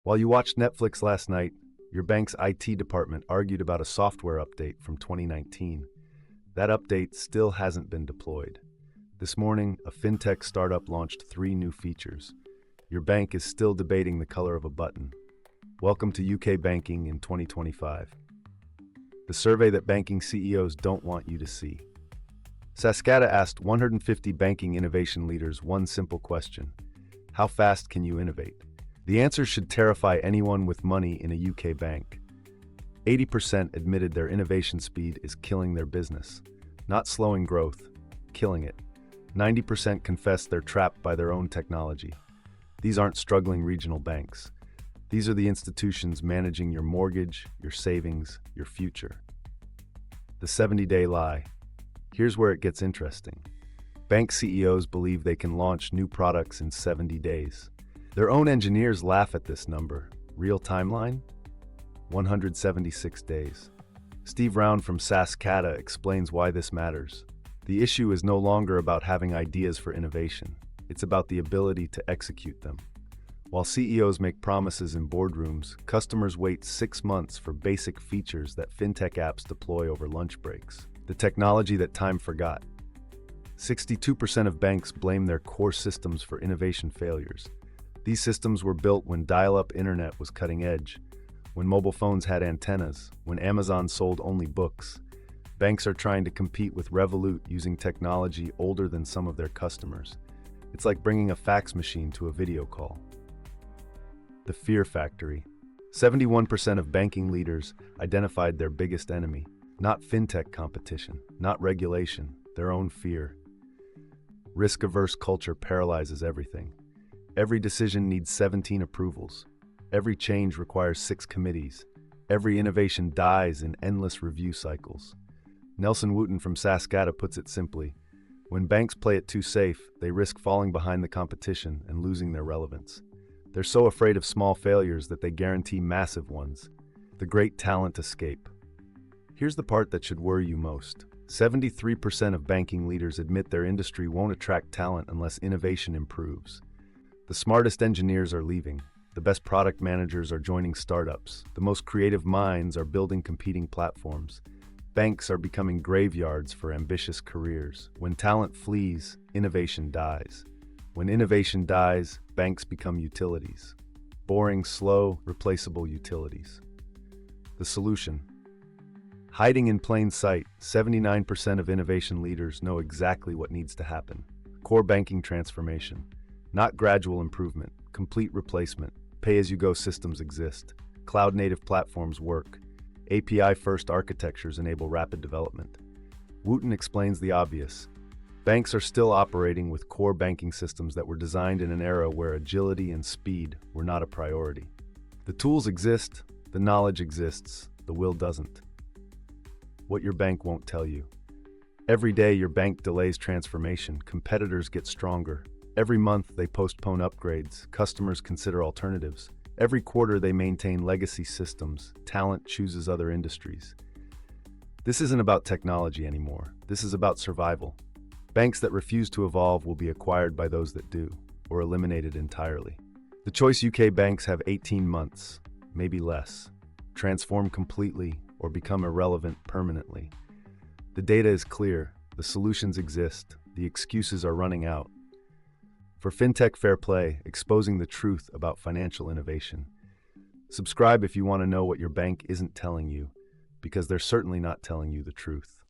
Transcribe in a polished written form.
While you watched Netflix last night, your bank's IT department argued about a software update from 2019. That update still hasn't been deployed. This morning, a fintech startup launched 3 new features. Your bank is still debating the color of a button. Welcome to UK banking in 2025. The survey that banking CEOs don't want you to see. SaaScada asked 150 banking innovation leaders one simple question: how fast can you innovate? The answer should terrify anyone with money in a UK bank. 80% admitted their innovation speed is killing their business. Not slowing growth, killing it. 90% confess they're trapped by their own technology. These aren't struggling regional banks. These are the institutions managing your mortgage, your savings, your future. The 70-day lie. Here's where it gets interesting. Bank CEOs believe they can launch new products in 70 days. Their own engineers laugh at this number. Real timeline? 176 days. Steve Round from SaaScada explains why this matters. The issue is no longer about having ideas for innovation. It's about the ability to execute them. While CEOs make promises in boardrooms, customers wait 6 months for basic features that fintech apps deploy over lunch breaks. The technology that time forgot. 62% of banks blame their core systems for innovation failures. These systems were built when dial-up internet was cutting edge, when mobile phones had antennas, when Amazon sold only books. Banks are trying to compete with Revolut using technology older than some of their customers. It's like bringing a fax machine to a video call. The fear factory. 71% of banking leaders identified their biggest enemy. Not fintech competition, not regulation, their own fear. Risk-averse culture paralyzes everything. Every decision needs 17 approvals. Every change requires 6 committees. Every innovation dies in endless review cycles. Nelson Wooten from SaaScada puts it simply: when banks play it too safe, they risk falling behind the competition and losing their relevance. They're so afraid of small failures that they guarantee massive ones. The great talent escape. Here's the part that should worry you most. 73% of banking leaders admit their industry won't attract talent unless innovation improves. The smartest engineers are leaving. The best product managers are joining startups. The most creative minds are building competing platforms. Banks are becoming graveyards for ambitious careers. When talent flees, innovation dies. When innovation dies, banks become utilities. Boring, slow, replaceable utilities. The solution. Hiding in plain sight, 79% of innovation leaders know exactly what needs to happen. Core banking transformation. Not gradual improvement, complete replacement. Pay-as-you-go systems exist. Cloud-native platforms work. API-first architectures enable rapid development. Wooten explains the obvious. Banks are still operating with core banking systems that were designed in an era where agility and speed were not a priority. The tools exist, the knowledge exists, the will doesn't. What your bank won't tell you. Every day your bank delays transformation, competitors get stronger. Every month they postpone upgrades, customers consider alternatives. Every quarter they maintain legacy systems, talent chooses other industries. This isn't about technology anymore. This is about survival. Banks that refuse to evolve will be acquired by those that do, or eliminated entirely. The choice: UK banks have 18 months, maybe less. Transform completely or become irrelevant permanently. The data is clear, the solutions exist, the excuses are running out. For FinTech Fair Play, exposing the truth about financial innovation. Subscribe if you want to know what your bank isn't telling you, because they're certainly not telling you the truth.